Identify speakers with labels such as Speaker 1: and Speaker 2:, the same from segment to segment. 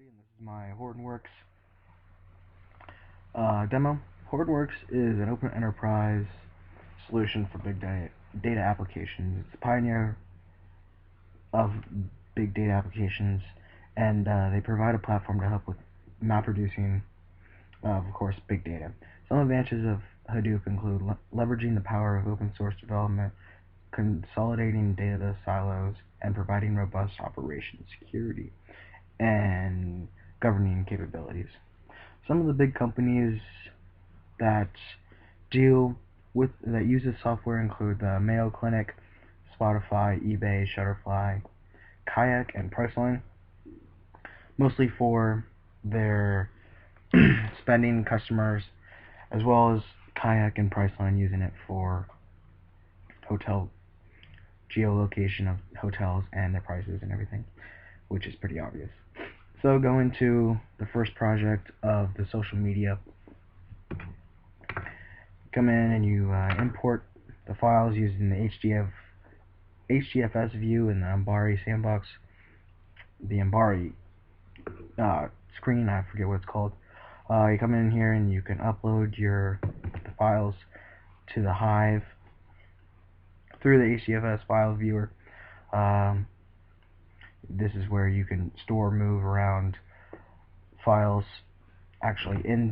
Speaker 1: Cody, and this is my Hortonworks demo. Hortonworks is an open enterprise solution for big data applications. It's a pioneer of big data applications, and they provide a platform to help with map reducing, of course, big data. Some advantages of Hadoop include leveraging the power of open source development, consolidating data silos, and providing robust operation security and governing capabilities. Some of the big companies that use this software include the Mayo Clinic, Spotify, eBay, Shutterfly, Kayak, and Priceline, mostly for their spending customers, as well as Kayak and Priceline using it for hotel geolocation of hotels and their prices and everything, which is pretty obvious. So go into the first project of the social media. Come in and you import the files using the HDFS view in the Ambari sandbox. The Ambari screen, I forget what it's called. You come in here and you can upload the files to the Hive through the HDFS file viewer. This is where you can store, move around files actually in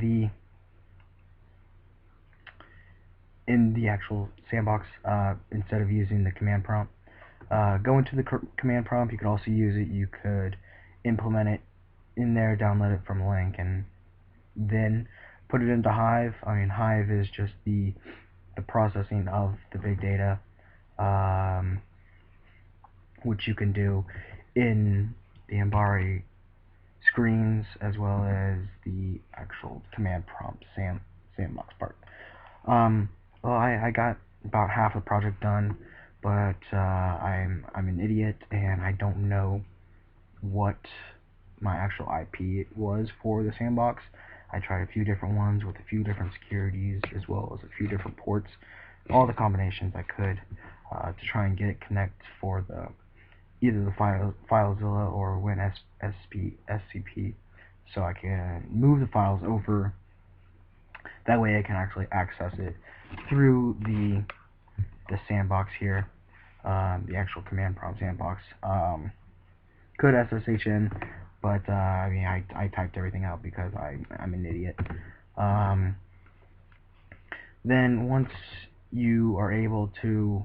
Speaker 1: the actual sandbox instead of using the command prompt. Go into the command prompt. You could also use it. You could implement it in there, download it from a link, and then put it into Hive. Hive is just the processing of the big data, which you can do in the Ambari screens as well as the actual command prompt sandbox part. Well, I got about half the project done, but I'm an idiot and I don't know what my actual IP was for the sandbox. I tried a few different ones with a few different securities as well as a few different ports, all the combinations I could to try and get it connect for either the FileZilla or WinSCP, so I can move the files over. That way I can actually access it through the sandbox here, the actual command prompt sandbox. Could SSH in, but I typed everything out because I'm an idiot. Then once you are able to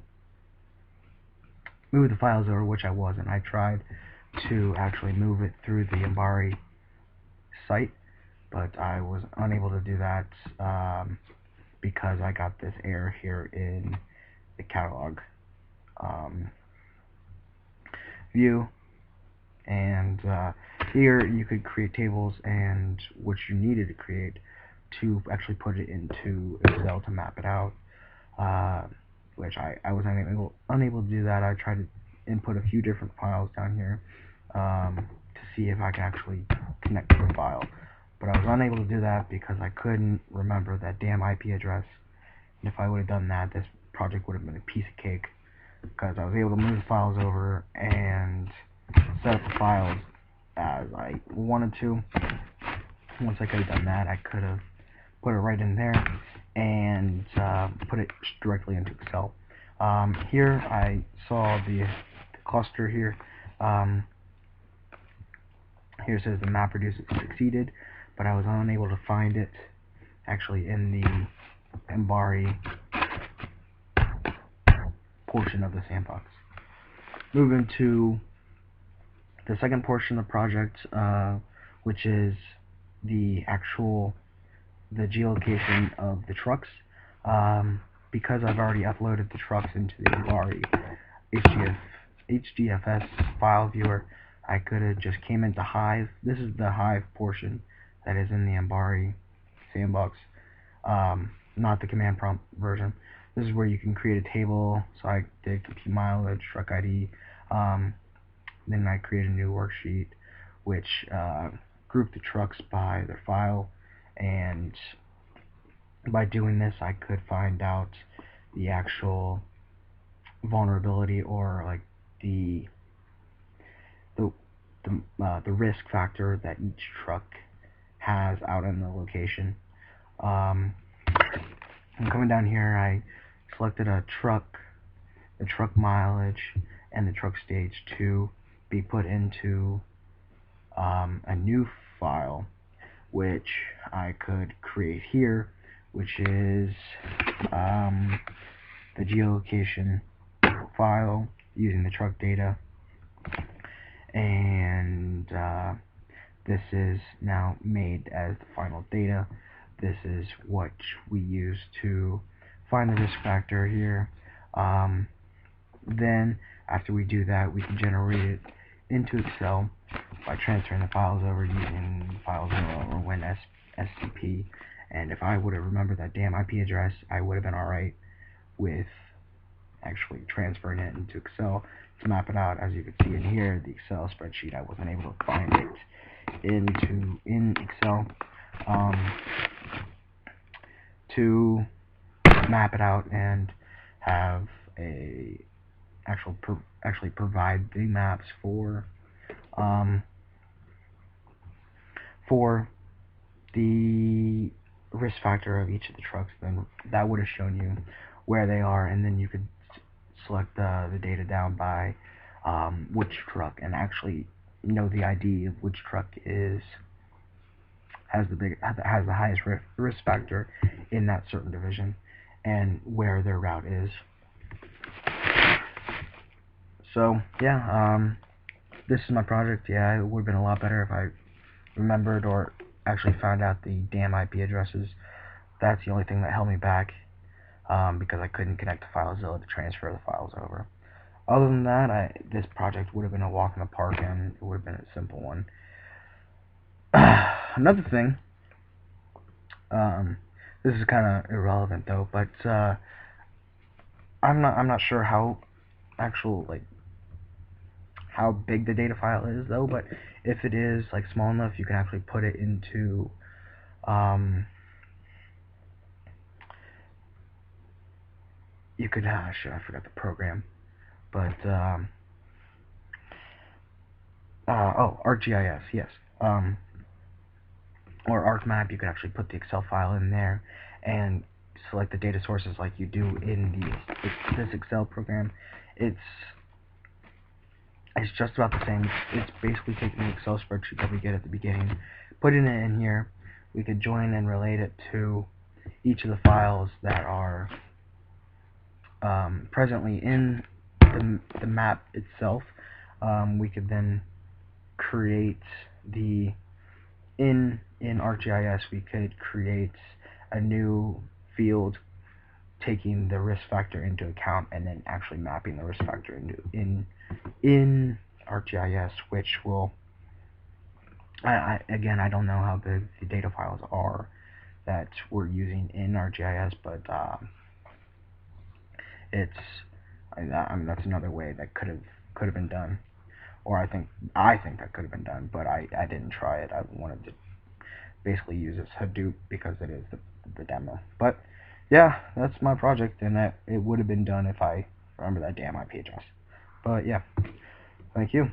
Speaker 1: move the files over, which I wasn't, I tried to actually move it through the Ambari site, but I was unable to do that because I got this error here in the catalog view. And here you could create tables and what you needed to create to actually put it into Excel to map it out, which I was unable to do that. I tried to input a few different files down here to see if I could actually connect to the file, but I was unable to do that because I couldn't remember that damn IP address. And if I would have done that, this project would have been a piece of cake, because I was able to move the files over and set up the files as I wanted to. Once I could have done that, I could have put it right in there and put it directly into Excel. Here I saw the cluster here. Here it says the map reduce succeeded, but I was unable to find it actually in the Ambari portion of the sandbox. Moving to the second portion of the project, which is the geolocation of the trucks. Because I've already uploaded the trucks into the Ambari HDFS file viewer, I could have just came into Hive. This is the Hive portion that is in the Ambari sandbox, not the command prompt version. This is where you can create a table. So I did compute mileage, truck ID. Then I created a new worksheet which grouped the trucks by their file, and by doing this I could find out the actual vulnerability, or like the the risk factor that each truck has out in the location. I'm coming down here, I selected the truck mileage, and the truck stage to be put into a new file, which I could create here, which is the geolocation file using the truck data, and this is now made as the final data. This is what we use to find the risk factor here. Then after we do that, we can generate it into Excel by transferring the files over using FileZilla or WinSCP. And if I would have remembered that damn IP address, I would have been alright with actually transferring it into Excel to map it out. As you can see in here, the Excel spreadsheet, I wasn't able to find it in Excel to map it out and have a actually provide the maps for the risk factor of each of the trucks. Then that would have shown you where they are, and then you could select the data down by which truck, and actually know the ID of which truck has the highest risk factor in that certain division and where their route is. So yeah, this is my project. Yeah, it would have been a lot better if I remembered or actually found out the damn IP addresses. That's the only thing that held me back, because I couldn't connect to FileZilla to transfer the files over. Other than that, this project would have been a walk in the park, and it would have been a simple one. Another thing, this is kind of irrelevant though, but I'm not sure how how big the data file is though, but if it is like small enough, you can actually put it into you could shit, I forgot the program, but ArcGIS, yes, or ArcMap. You could actually put the Excel file in there and select the data sources like you do in this Excel program. It's just about the same. It's basically taking the Excel spreadsheet that we get at the beginning, putting it in here. We could join and relate it to each of the files that are presently in the map itself. We could then create in ArcGIS, we could create a new field taking the risk factor into account, and then actually mapping the risk factor into in ArcGIS, which will again, I don't know how big the data files are that we're using in ArcGIS, but I mean, that's another way that could have been done, or I think that could have been done, but I didn't try it. I wanted to basically use this Hadoop because it is the demo. But yeah, that's my project, and it would have been done if I remember that damn IP address. But yeah, thank you.